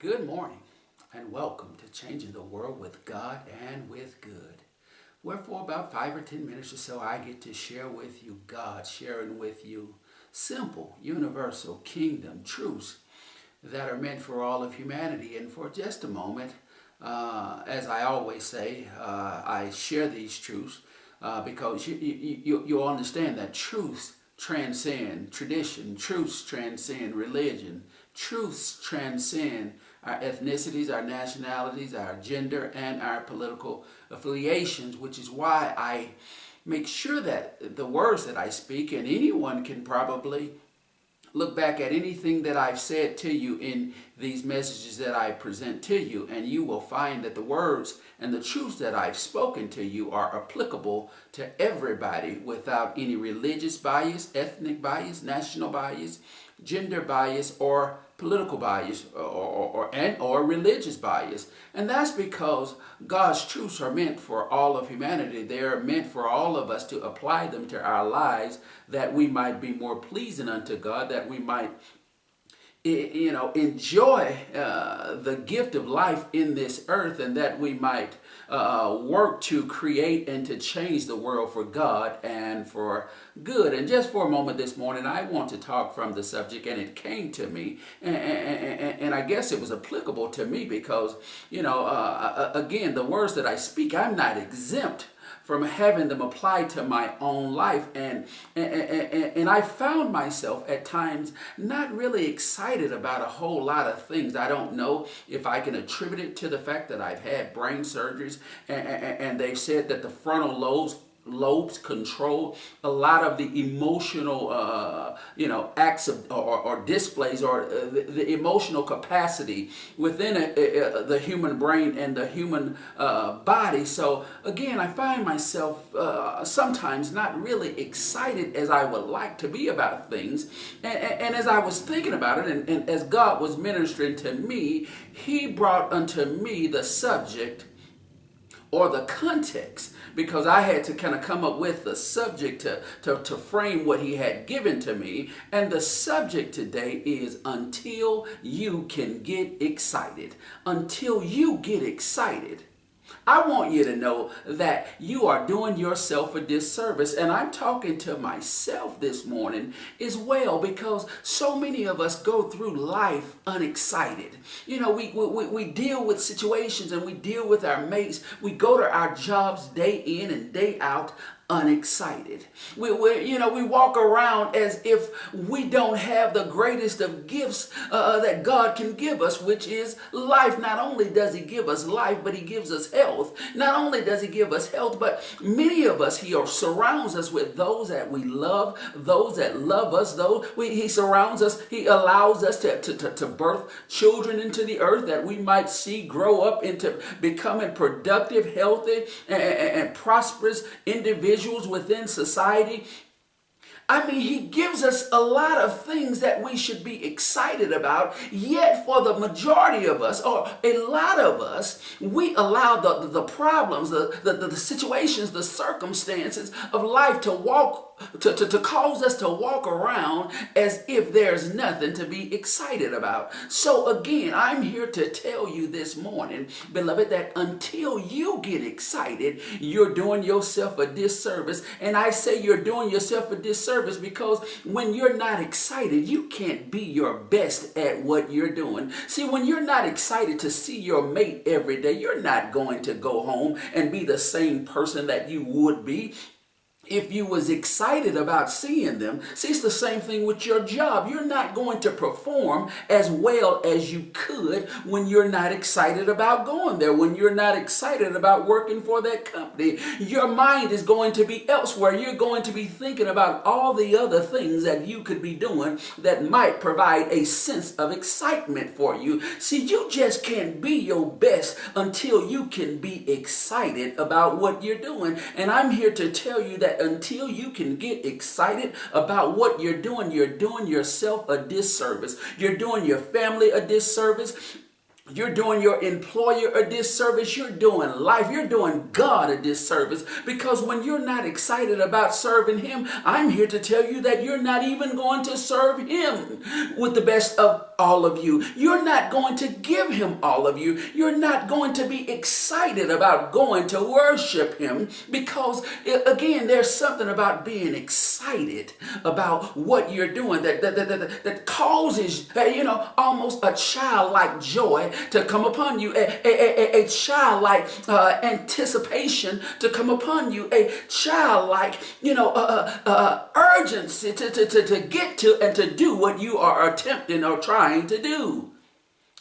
Good morning and welcome to Changing the World with God and with Good. Where for about 5 or 10 minutes or so I get to share with you God, sharing with you simple, universal kingdom truths that are meant for all of humanity. And for just a moment, as I always say, I share these truths because you'll understand that truths transcend tradition, truths transcend religion, truths transcend our ethnicities, our nationalities, our gender, and our political affiliations, which is why I make sure that the words that I speak, and anyone can probably look back at anything that I've said to you in these messages that I present to you, and you will find that the words and the truths that I've spoken to you are applicable to everybody without any religious bias, ethnic bias, national bias, gender bias, or political bias or religious bias. And that's because God's truths are meant for all of humanity. They're meant for all of us to apply them to our lives, that we might be more pleasing unto God, that we might enjoy the gift of life in this earth, and that we might work to create and to change the world for God and for good. And just for a moment this morning, I want to talk from the subject, and it came to me, and I guess it was applicable to me because, again, the words that I speak, I'm not exempt from having them applied to my own life, and I found myself at times not really excited about a whole lot of things. I don't know if I can attribute it to the fact that I've had brain surgeries, and they've said that the frontal lobes control a lot of the emotional acts of, or displays, or the emotional capacity within the human brain and the human body. So again, I find myself sometimes not really excited as I would like to be about things, and as I was thinking about it, and as God was ministering to me, He brought unto me the subject or the context, because I had to kind of come up with the subject to frame what He had given to me. And the subject today is until you can get excited. Until you get excited. I want you to know that you are doing yourself a disservice, and I'm talking to myself this morning as well, because so many of us go through life unexcited. We deal with situations, and we deal with our mates. We go to our jobs day in and day out unexcited. We walk around as if we don't have the greatest of gifts that God can give us, which is life. Not only does He give us life, but He gives us health. Not only does He give us health, but many of us, He surrounds us with those that we love, those that love us. He surrounds us. He allows us to birth children into the earth, that we might see grow up into becoming productive, healthy, and prosperous individuals within society. I mean, He gives us a lot of things that we should be excited about, yet for the majority of us, or a lot of us, we allow the problems, the situations, the circumstances of life to cause us to walk around as if there's nothing to be excited about. So again, I'm here to tell you this morning, beloved, that until you get excited, you're doing yourself a disservice. And I say you're doing yourself a disservice because when you're not excited, you can't be your best at what you're doing. See, when you're not excited to see your mate every day, you're not going to go home and be the same person that you would be if you was excited about seeing them. See, it's the same thing with your job. You're not going to perform as well as you could when you're not excited about going there, when you're not excited about working for that company. Your mind is going to be elsewhere. You're going to be thinking about all the other things that you could be doing that might provide a sense of excitement for you. See, you just can't be your best until you can be excited about what you're doing. And I'm here to tell you that until you can get excited about what you're doing yourself a disservice. You're doing your family a disservice. You're doing your employer a disservice. You're doing life. You're doing God a disservice, because when you're not excited about serving Him, I'm here to tell you that you're not even going to serve Him with the best of all of you. You're not going to give him all of you. You're not going to be excited about going to worship him because, again, there's something about being excited about what you're doing that causes, almost a childlike joy to come upon you, a childlike anticipation to come upon you, a childlike, urgency to get to and to do what you are attempting or trying to do.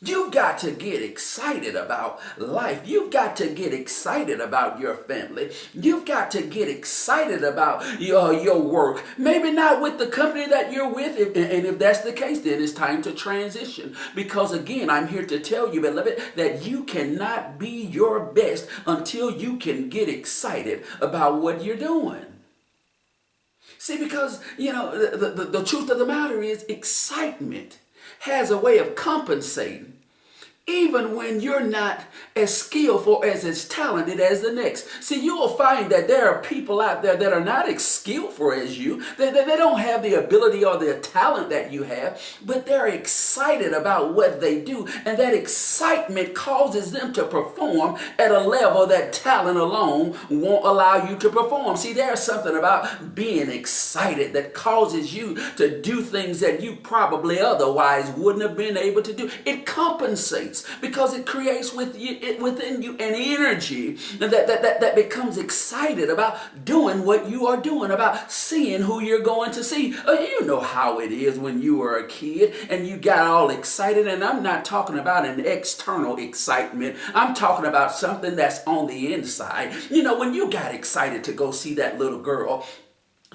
You've got to get excited about life. You've got to get excited about your family. You've got to get excited about your work. Maybe not with the company that you're with. And if that's the case, then it's time to transition. Because again, I'm here to tell you, beloved, that you cannot be your best until you can get excited about what you're doing. See, because, the truth of the matter is excitement has a way of compensating even when you're not as skillful, as talented as the next. See, you'll find that there are people out there that are not as skillful as you. They don't have the ability or the talent that you have, but they're excited about what they do. And that excitement causes them to perform at a level that talent alone won't allow you to perform. See, there's something about being excited that causes you to do things that you probably otherwise wouldn't have been able to do. It compensates because it creates within you an energy that becomes excited about doing what you are doing, about seeing who you're going to see. You know how it is when you were a kid and you got all excited, and I'm not talking about an external excitement. I'm talking about something that's on the inside. When you got excited to go see that little girl,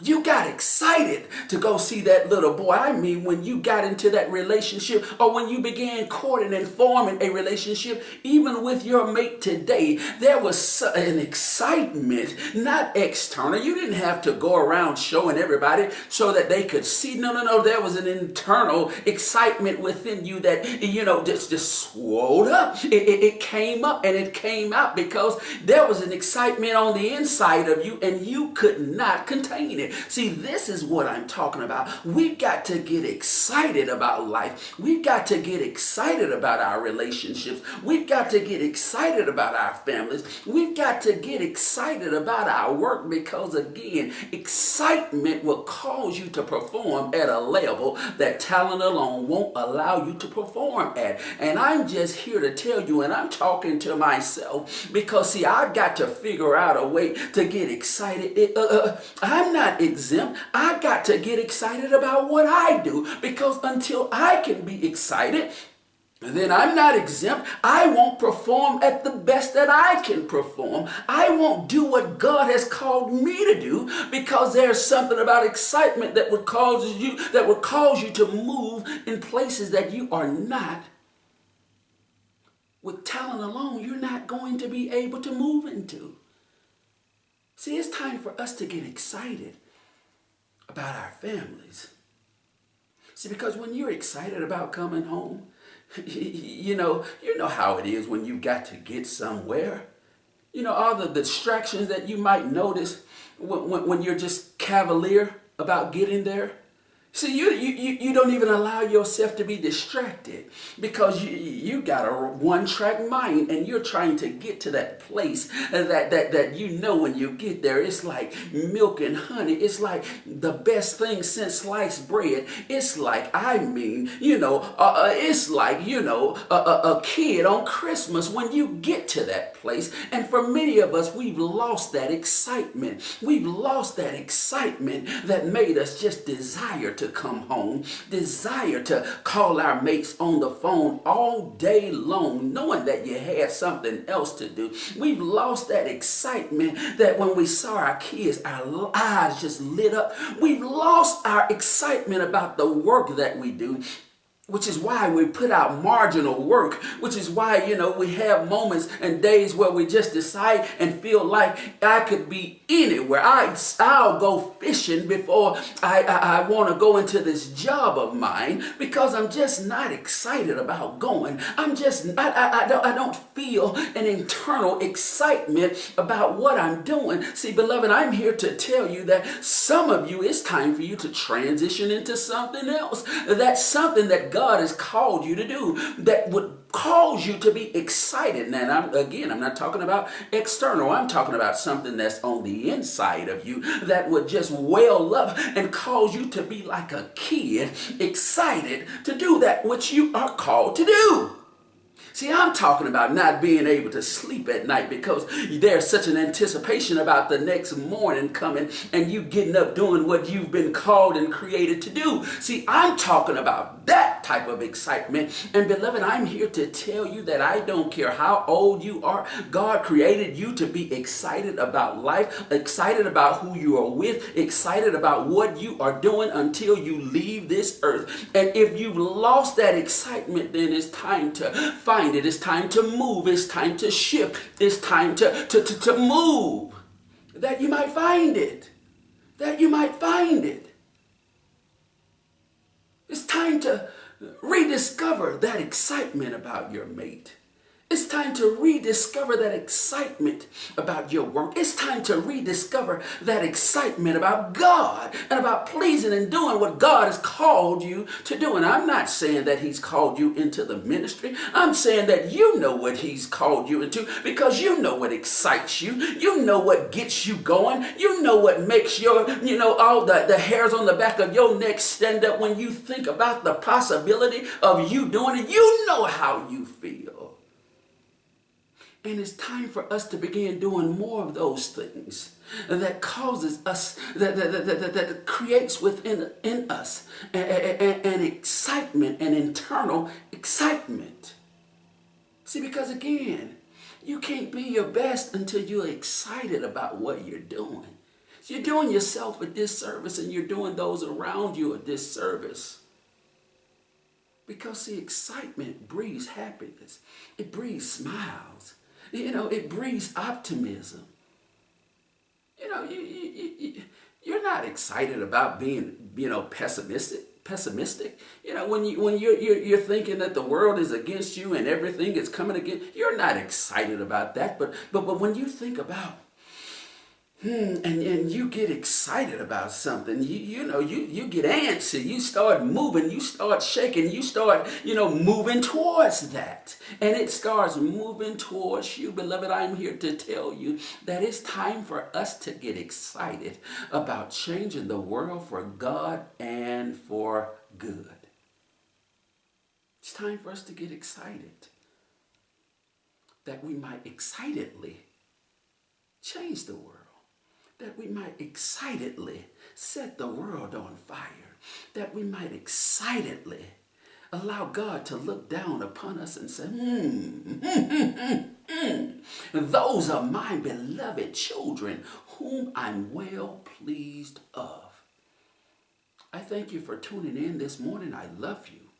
you got excited to go see that little boy. I mean, when you got into that relationship or when you began courting and forming a relationship, even with your mate today, there was an excitement, not external. You didn't have to go around showing everybody so that they could see. No. There was an internal excitement within you that, just swelled up. It came up and it came out because there was an excitement on the inside of you and you could not contain it. See, this is what I'm talking about. We've got to get excited about life. We've got to get excited about our relationships. We've got to get excited about our families. We've got to get excited about our work because, again, excitement will cause you to perform at a level that talent alone won't allow you to perform at. And I'm just here to tell you, and I'm talking to myself because, see, I've got to figure out a way to get excited. I'm not exempt. I've got to get excited about what I do because until I can be excited, then I'm not exempt. I won't perform at the best that I can perform. I won't do what God has called me to do because there's something about excitement that would cause you to move in places that you are not. With talent alone, you're not going to be able to move into. See, it's time for us to get excited about our families. See, because when you're excited about coming home, you know how it is when you've got to get somewhere. All the distractions that you might notice when you're just cavalier about getting there. See, you don't even allow yourself to be distracted because you got a one-track mind and you're trying to get to that place that when you get there, it's like milk and honey. It's like the best thing since sliced bread. It's like, it's like, a kid on Christmas when you get to that place. And for many of us, we've lost that excitement. We've lost that excitement that made us just desire to come home, desire to call our mates on the phone all day long, knowing that you had something else to do. We've lost that excitement that when we saw our kids, our eyes just lit up. We've lost our excitement about the work that we do, which is why we put out marginal work, which is why, we have moments and days where we just decide and feel like I could be anywhere. I'll go fishing before I want to go into this job of mine because I'm just not excited about going. I don't feel an internal excitement about what I'm doing. See, beloved, I'm here to tell you that some of you, it's time for you to transition into something else. That's something that God God has called you to do that would cause you to be excited. And I'm not talking about external. I'm talking about something that's on the inside of you that would just well up and cause you to be like a kid, excited to do that which you are called to do. See, I'm talking about not being able to sleep at night because there's such an anticipation about the next morning coming and you getting up doing what you've been called and created to do. See, I'm talking about that type of excitement. And beloved, I'm here to tell you that I don't care how old you are. God created you to be excited about life, excited about who you are with, excited about what you are doing until you leave this earth. And if you've lost that excitement, then it's time to find it. It's time to move. It's time to shift. It's time to move. That you might find it. That you might find it. It's time to rediscover that excitement about your mate. It's time to rediscover that excitement about your work. It's time to rediscover that excitement about God and about pleasing and doing what God has called you to do. And I'm not saying that he's called you into the ministry. I'm saying that you know what he's called you into because you know what excites you. You know what gets you going. You know what makes your, all the hairs on the back of your neck stand up when you think about the possibility of you doing it. You know how you feel. And it's time for us to begin doing more of those things that causes us, that creates in us an excitement, an internal excitement. See, because again, you can't be your best until you're excited about what you're doing. So you're doing yourself a disservice and you're doing those around you a disservice. Because, see, excitement breeds happiness. It breeds smiles. It breeds optimism. You're not excited about being, pessimistic. When you're thinking that the world is against you and everything is coming against, you're not excited about that. But when you think about and you get excited about something, you get antsy, you start moving, you start shaking, you start, moving towards that. And it starts moving towards you. Beloved, I'm here to tell you that it's time for us to get excited about changing the world for God and for good. It's time for us to get excited that we might excitedly change the world. That we might excitedly set the world on fire. That we might excitedly allow God to look down upon us and say, those are my beloved children, whom I'm well pleased of. I thank you for tuning in this morning. I love you.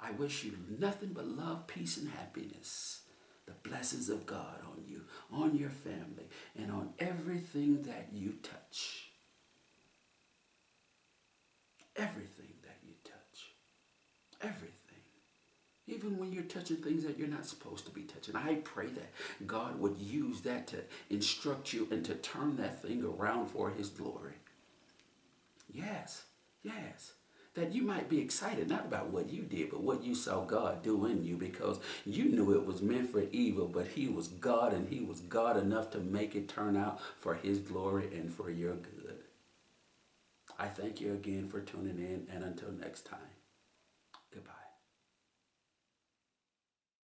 I wish you nothing but love, peace, and happiness. The blessings of God on you, on your family, and on everything that you touch. Everything that you touch. Everything. Even when you're touching things that you're not supposed to be touching. I pray that God would use that to instruct you and to turn that thing around for his glory. Yes. That you might be excited, not about what you did, but what you saw God do in you, because you knew it was meant for evil, but he was God, and he was God enough to make it turn out for his glory and for your good. I thank you again for tuning in, and until next time.